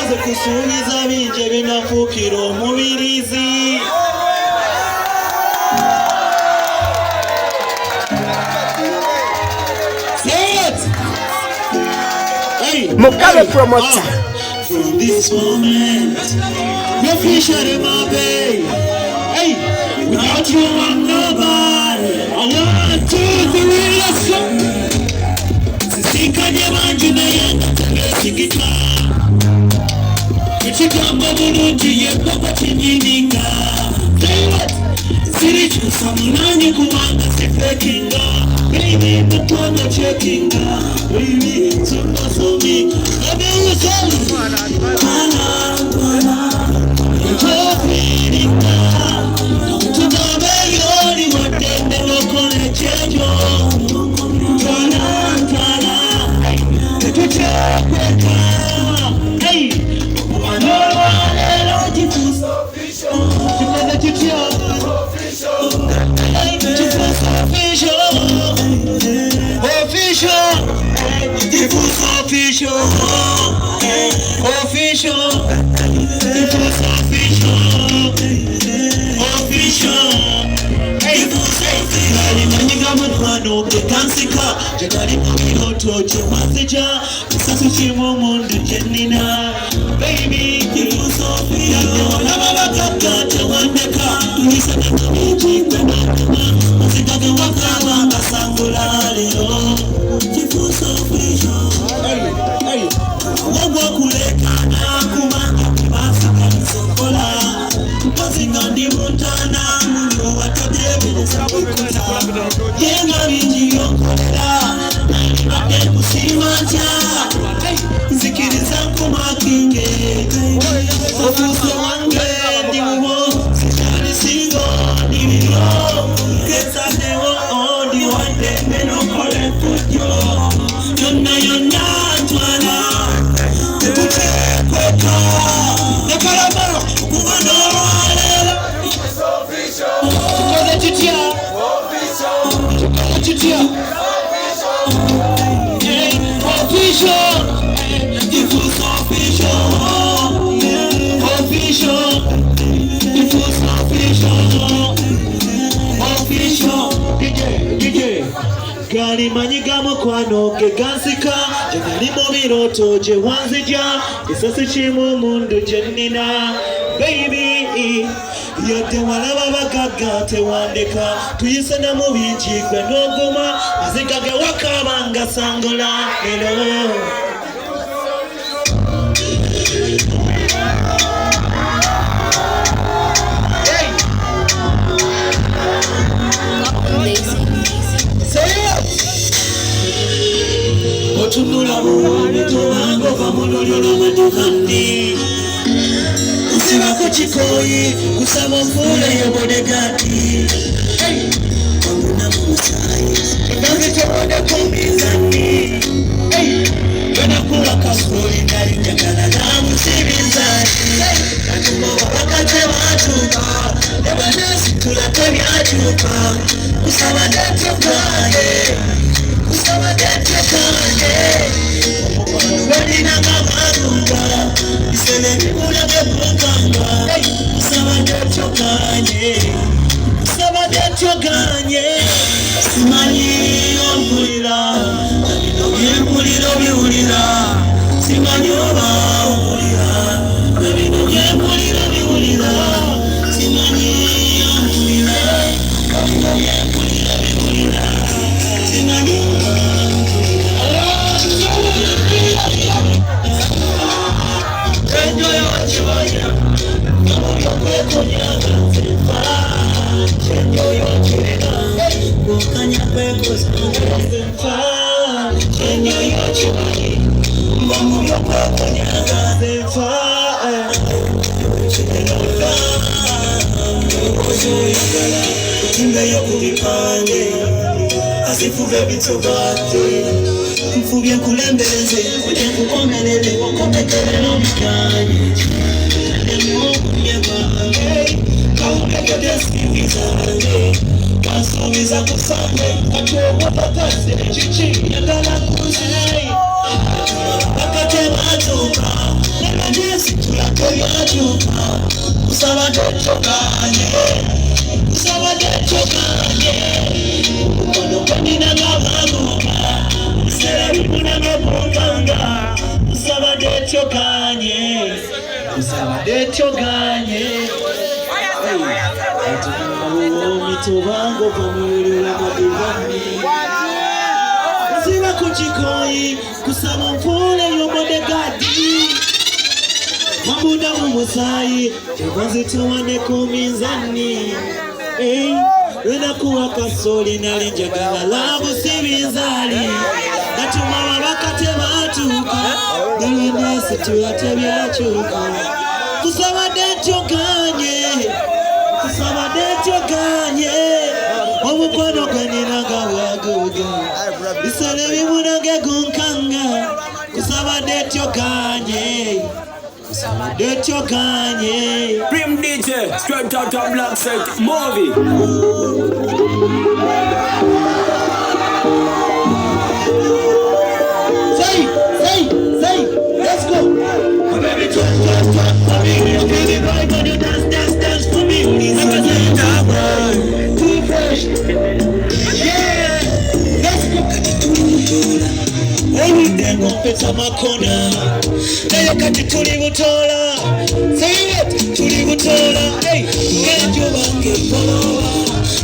Tumaze kusuubiza bingi ebinafuukira omubirizi. Mugabe promoter. From this moment, no fish are my bay. Hey, without you I'm nobody. I want to be real slow. Sika nyemanju na yanga tamesigita. Kuchikamba bulungi yekoko chinyininga. Say what? Sirichu samunani kubanga sifekinga. Baby, mukwana checkinga. Baby, sumba sumi. Baby, usali. Mana, Jofiringa. Tunabe yoni watende lokole chejo. Tana. Tuchekweka. Hey, wanoro alelo tifuso official. Tukada tuchia. Hey, tifuso official. Kali manyiga mukwano ge gansika Jekali mubiroto je wanzija Isasi chimu mundu jenina Baby Yote walaba bagaga tewandeka Tuyisana mubiji gwe noguma Azikage wakabanga sangola Hello Otunula buwani tuwango vamunulyo namadukandi Usiwa kuchikoyi kusama mfule ya bodegati Wanguna mumusayi Ibazi tewode kumizani Wenakula kasuri nari njagala na musibizani Natumbo wabakate watuka Ebanesi tulate vyatuka Kusama deto kane Kusama deto kane Wadina kamaruga Isele mimula bebukanga Kusama deto kane Kusama deto kane Simanyi ompulira Yempulira biwulira Simanyi oba ompulira Yempulira biwulira Simanyi ompulira Yempulira biwulira Simanyi Enjoy what you are Enjoy what you are Kukanya kweko Zefa Enjoy what you are Mbamu yoko konyaga Zefa Imbe yoku vipange Asifuve bitogate Mfubye kulembeleze Kuje kukomelele Wakopekele no mikanye Nemu mnyeba Kaumeke deski vizange Kasumiza kusange Katuwa patase Chichi Yadala kuzei Bakate matuka Nena kusabadde kyokanye kusabadde kyokanye mukono gwanina ng'abagomba biseera bimuna ng'okunkanga kusabadde kyokanye kusabadde kyokanye mitubango pamulula madivani ziba kuchikoi kusaba mfule yomodegadi mabuda mumusai evanzi tuwane kumizani wena kuwa kasoli nalinjagala labu sibinzali natumama bakate batuka nilinesi tuyate byachuka kusabadde kyokanye kusabadde kyokanye omukono gwanina nga bwaguga bisale bimunange gunkanga kusabadde kyokanye kusabadde kyokanye Prim DJ straight out of Black Site movie. Say, let's go. Oh, baby, talk for me. Baby, boy, when you dance for me. I'm just saying that boy, too fresh. Yeah, let's go. Everything on pizza makona. Nayo kati tuli butola. Say it, tuli butola. Hey, get your back and follow.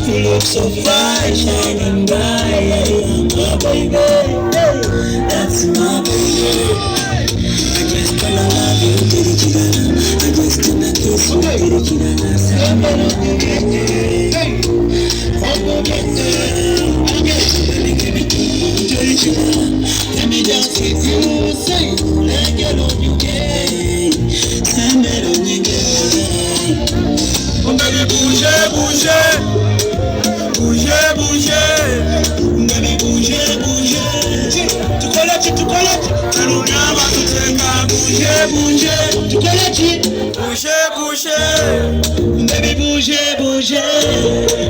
You look so fine, shining bright. My baby, hey, that's my baby. I just wanna love you, baby, chirana. I just wanna kiss you, baby, chirana. Hey, I'm gonna get there. Let me dance with you, say, let get on you, gay. Send it on you, gay. Oh, baby, bouger, bouger. Bouger, bouger. Baby, bouger, bouger. Tu colles, tu l'oublies, tu t'engages. Bouger, bouger. Tu colles, bouger, bouger. Baby, bouger, bouger.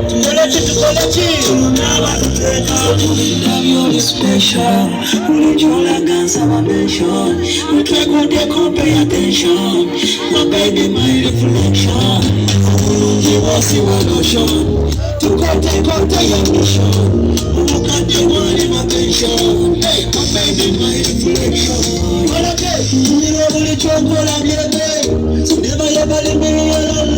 Tu colles, tu l'oublies, tu t'engages. You're special. When you like dance, I'm a mention. We try to pay attention. My baby, my reflection. You was the one ocean. To take your mission. Who can you want in my pension? Hey, my baby, my reflection. Well, okay, you know what it's all about, I'm your day. So never ever leave me alone.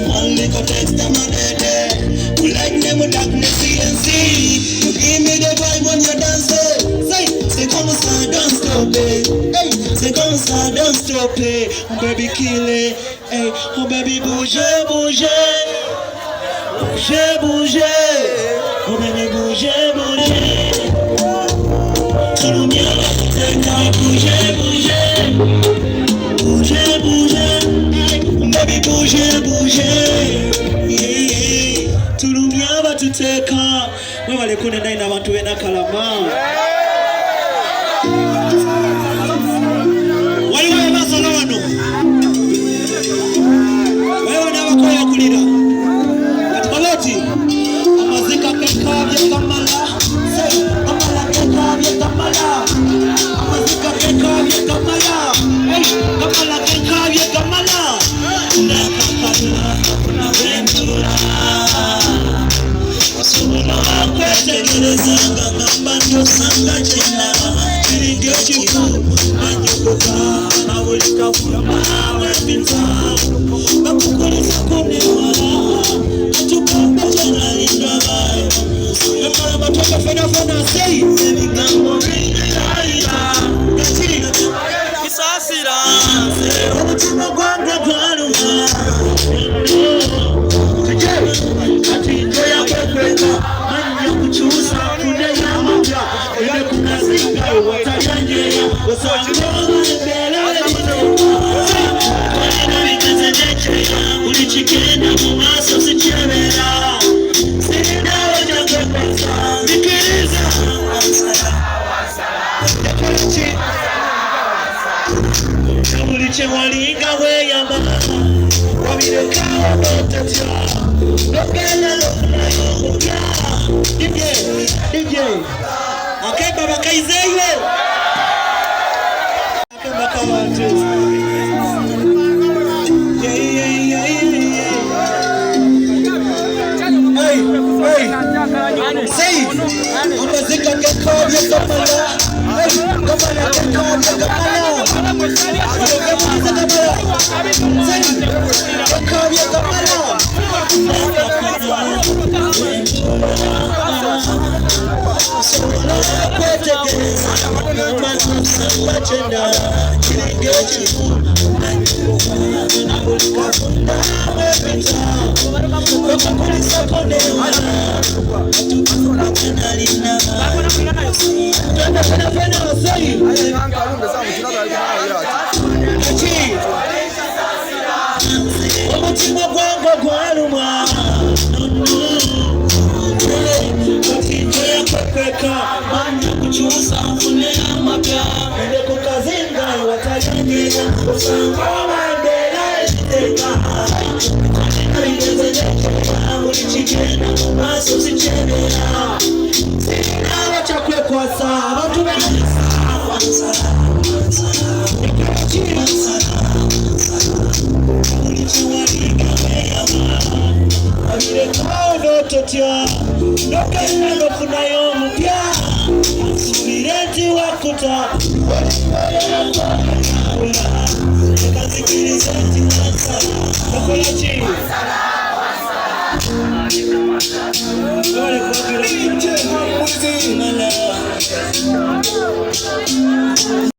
One little text, I'm on the day. We like them with darkness, see. You give me the vibe when you dance. Say come ça, don't stop it. Hey, say come ça, don't stop it. Oh baby, kill it. Hey, oh baby, bouger, bouger. Bouger, bouger. Oh baby, bouger, bouger. Tout le bien, bouger, bouger. Bouger, bouger. Hey, baby, bouger, bouger. Yeah. Tout le bien va tout teka. Mwe wale kune na abantu wena kalama. Waliwe masala wano. Wewe na wakoya kulira. Atibaboti. Amazika kekabye kamala. Say, kamala kekabye kamala. Amazika kekabye kamala. Hey, kamala kekabye kamala. Nakakala, naventura. Wasubula wakwetegerezanga ngamba nosanga kyena kirige kiku anyogoka mawulika fuma wepinza bakukoleza kunewala atukamba kyanalindabayo yamala batoka fenafena sei ebigambo bineraira kisasira omutima gwange gwaluma kati njoya kwekweka manya kuchusa kuneyamabya ene kunazinga watayanyeya ulichikenda mumaso sichebera sinawoja kwekweza zikiriza uliche walinga weyama wabirekawa notatya lokela lokuna yomubya DJ akemba bakaizeyo akemba kawantu yeah Umutima gwango gwalumwa kweka manya kuchusa mfune amapya ende kukazinga watayanyega usanga wabandela iteka ulichikena maso sichebera sinawa chakwe kwa saa watu wenisa Totia Lokana lofuna yompya Subireti wakuta Kazikiliza timansa Wakola chini Wale kwa kila